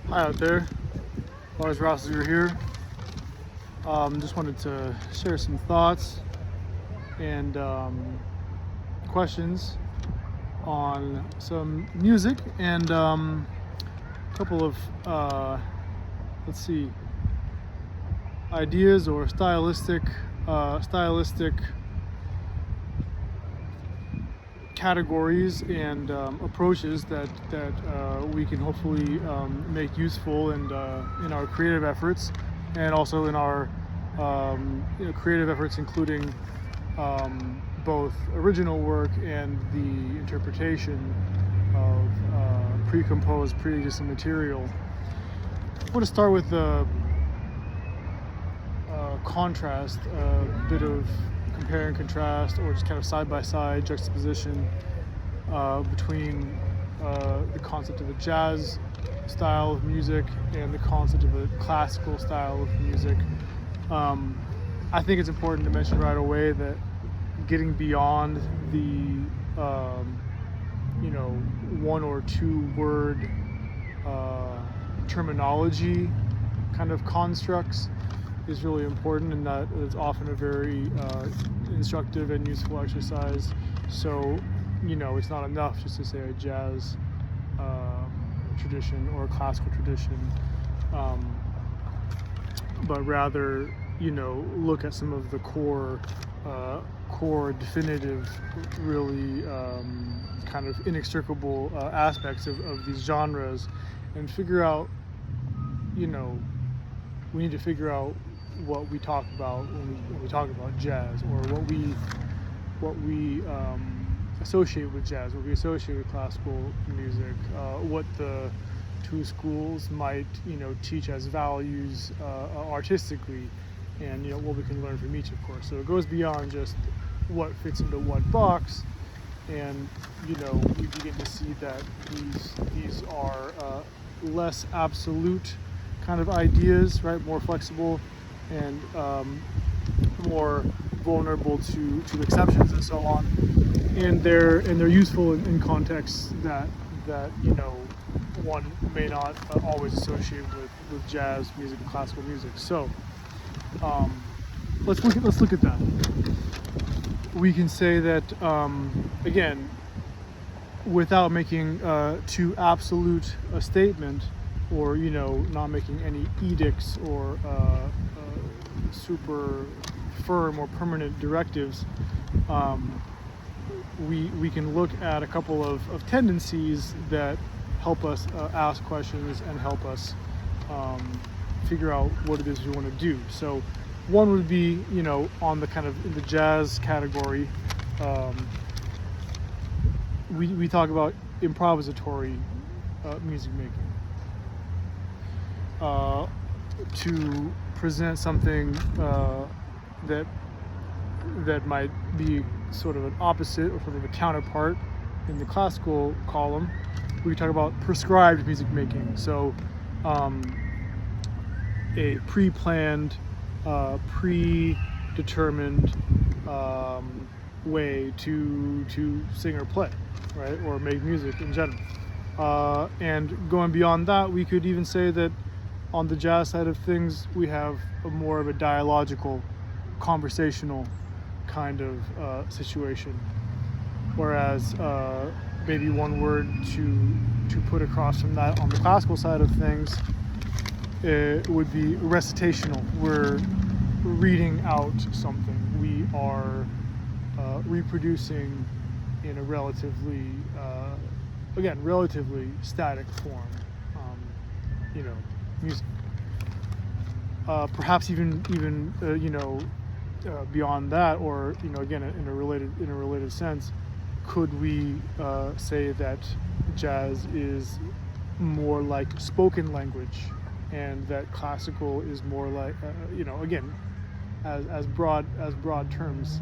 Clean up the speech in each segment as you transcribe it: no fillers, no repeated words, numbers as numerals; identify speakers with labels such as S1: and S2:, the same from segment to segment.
S1: Hi out there, Lars, Rosager here. Just wanted to share some thoughts and questions on some music and a couple of ideas or stylistic categories and approaches that we can hopefully make useful and in our creative efforts, and also in our creative efforts, including both original work and the interpretation of pre-composed, pre-existing material. I want to start with the contrast, a bit of compare and contrast, or just kind of side-by-side juxtaposition between the concept of a jazz style of music and the concept of a classical style of music. I think it's important to mention right away that getting beyond the one or two word terminology kind of constructs is really important, and that is often a very instructive and useful exercise. So, it's not enough just to say a jazz tradition or a classical tradition, but rather, look at some of the core definitive, really kind of inextricable aspects of these genres, and figure out, we need to figure out what we talk about when we talk about jazz, or what we associate with jazz, what we associate with classical music, what the two schools might teach as values artistically, and what we can learn from each, of course. So it goes beyond just what fits into what box, and we begin to see that these are less absolute kind of ideas, right? More flexible and more vulnerable to exceptions and so on. And they're useful in contexts that one may not always associate with jazz music and classical music. So let's look at that. We can say that again, without making too absolute a statement, or not making any edicts or super firm or permanent directives, we can look at a couple of tendencies that help us ask questions and help us figure out what it is we want to do. So one would be, on the kind of in the jazz category, we talk about improvisatory music making. To present something that might be sort of an opposite or sort of a counterpart in the classical column, we talk about prescribed music making. So a pre-planned, predetermined way to sing or play, right, or make music in general. And going beyond that, we could even say that on the jazz side of things, we have more of a dialogical, conversational kind of situation. Whereas maybe one word to put across from that on the classical side of things, it would be recitational. We're reading out something. We are reproducing in a relatively static form, music. Perhaps even beyond that, or again in a related sense, could we say that jazz is more like spoken language, and that classical is more like again as broad terms,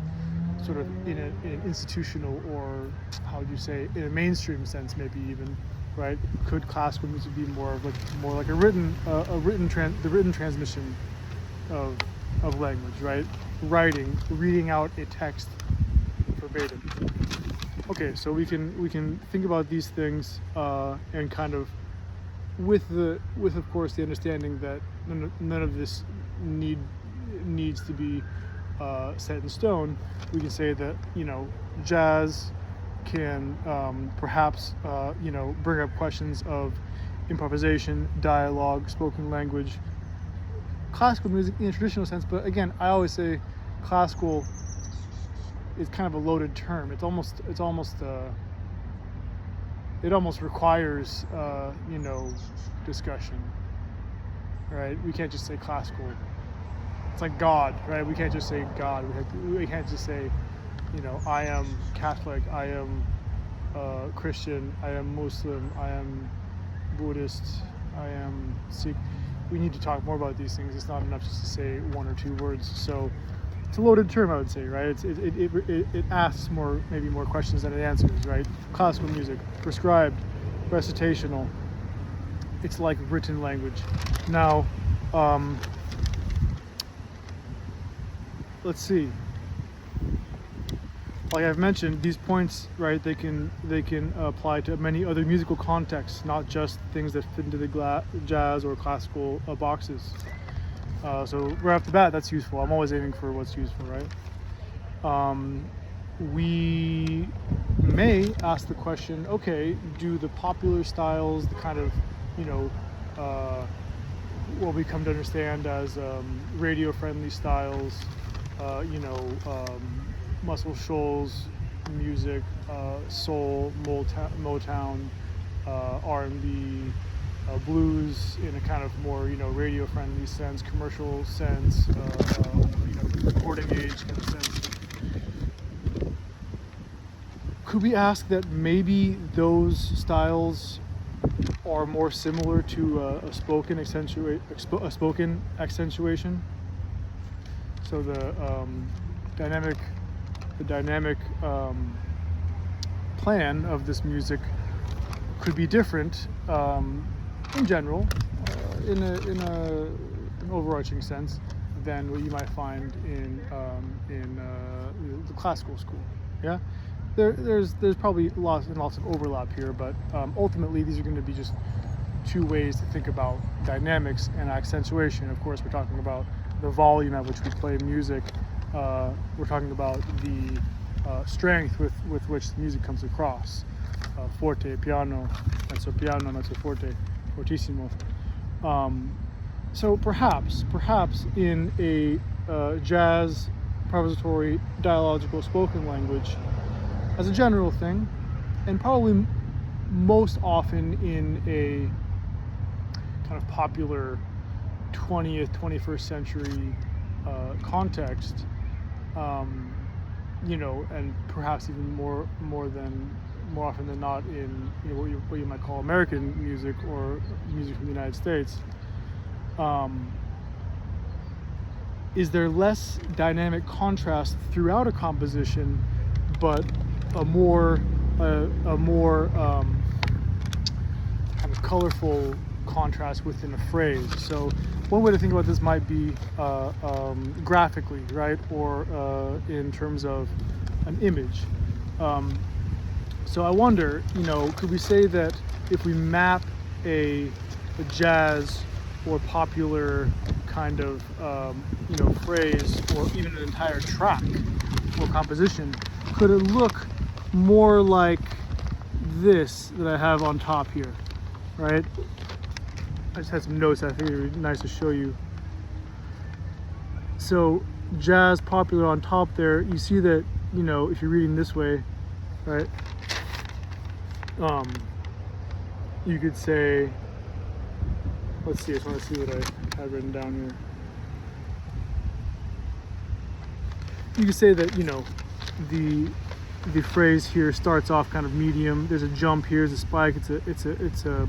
S1: sort of in an institutional, or how would you say, in a mainstream sense, maybe even, right? Could classical music be more like the written transmission of language, right? Reading out a text verbatim. Okay, so we can think about these things and kind of with of course the understanding that none of this needs to be set in stone. We can say that jazz can perhaps bring up questions of improvisation, dialogue, spoken language, classical music in a traditional sense. But again, I always say classical is kind of a loaded term. It almost requires discussion, right? We can't just say classical. It's like God, right? We can't just say God. We can't just say I am Catholic, I am Christian, I am Muslim, I am Buddhist, I am Sikh. We need to talk more about these things. It's not enough just to say one or two words. So it's a loaded term, I would say, right? It asks maybe more questions than it answers, right? Classical music, prescribed, recitational. It's like written language. Now, let's see. Like I've mentioned, these points, right? They can apply to many other musical contexts, not just things that fit into the jazz or classical boxes. So right off the bat, that's useful. I'm always aiming for what's useful, right? We may ask the question: okay, do the popular styles, the kind of what we come to understand as radio-friendly styles, Muscle Shoals music, soul, Motown, R&B, blues in a kind of more radio-friendly sense, commercial sense, recording age kind of sense. Could we ask that maybe those styles are more similar to a spoken accentuation? So the dynamic plan of this music could be different in general, in an overarching sense, than what you might find in the classical school. Yeah, there's probably lots of overlap here, but ultimately these are going to be just two ways to think about dynamics and accentuation. Of course, we're talking about the volume at which we play music. We're talking about the strength with which the music comes across. Forte, piano, mezzo forte, fortissimo. So perhaps in a jazz, improvisatory, dialogical, spoken language, as a general thing, and probably most often in a kind of popular 20th, 21st century context, and perhaps even more often than not in what you might call American music or music from the United States. Is there less dynamic contrast throughout a composition, but a more kind of colorful contrast within a phrase? So one way to think about this might be graphically, right, or in terms of an image. So I wonder, could we say that if we map a jazz or popular kind of phrase, or even an entire track or composition, could it look more like this that I have on top here, right? I just had some notes I think it would be nice to show you. So jazz, popular on top there, you see that, if you're reading this way, right, you could say, let's see, I just want to see what I have written down here. You could say that, the phrase here starts off kind of medium. There's a jump here, there's a spike. It's a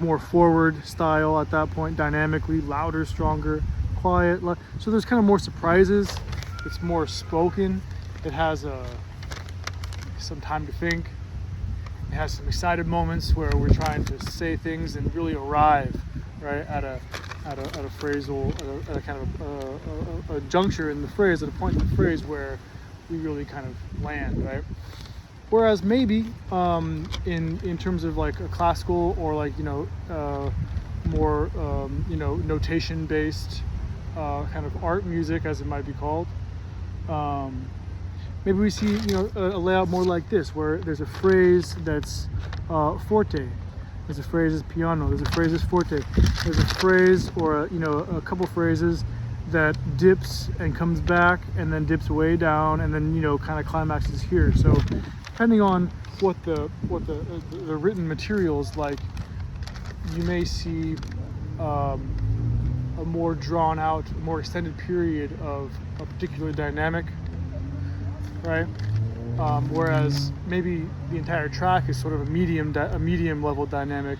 S1: more forward style at that point, dynamically, louder, stronger, quiet. So there's kind of more surprises. It's more spoken. It has some time to think. It has some excited moments where we're trying to say things and really arrive, right, at a phrasal, at a kind of a juncture in the phrase, at a point in the phrase where we really kind of land, right? Whereas maybe in terms of like a classical or like more notation based kind of art music, as it might be called, maybe we see a layout more like this, where there's a phrase that's forte, there's a phrase that's piano, there's a phrase that's forte, there's a phrase or a couple phrases that dips and comes back and then dips way down and then kind of climaxes here. So depending on what the written material is like, you may see a more drawn out, more extended period of a particular dynamic, right? Whereas maybe the entire track is sort of a medium level dynamic,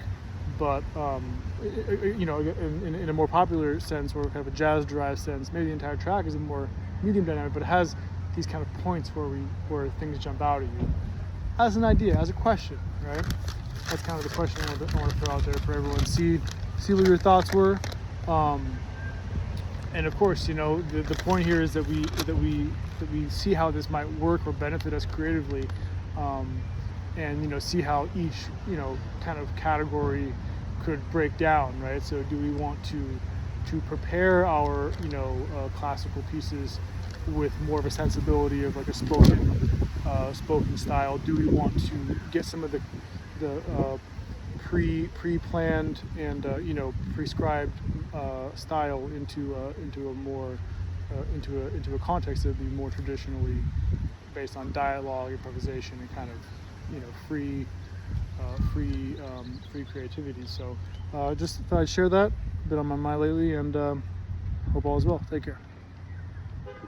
S1: but in a more popular sense, or kind of a jazz derived sense, maybe the entire track is a more medium dynamic, but it has these kind of points where things jump out at you. As an idea, as a question, right? That's kind of the question I want to throw out there for everyone. See what your thoughts were. And of course, the point here is that we see how this might work or benefit us creatively, and see how each kind of category could break down, right? So do we want to prepare our classical pieces with more of a sensibility of like a spoken style? Do we want to get some of the pre-planned and prescribed style into a context that would be more traditionally based on dialogue, improvisation, and kind of free creativity? So just thought I'd share that, been on my mind lately, and hope all is well. Take care.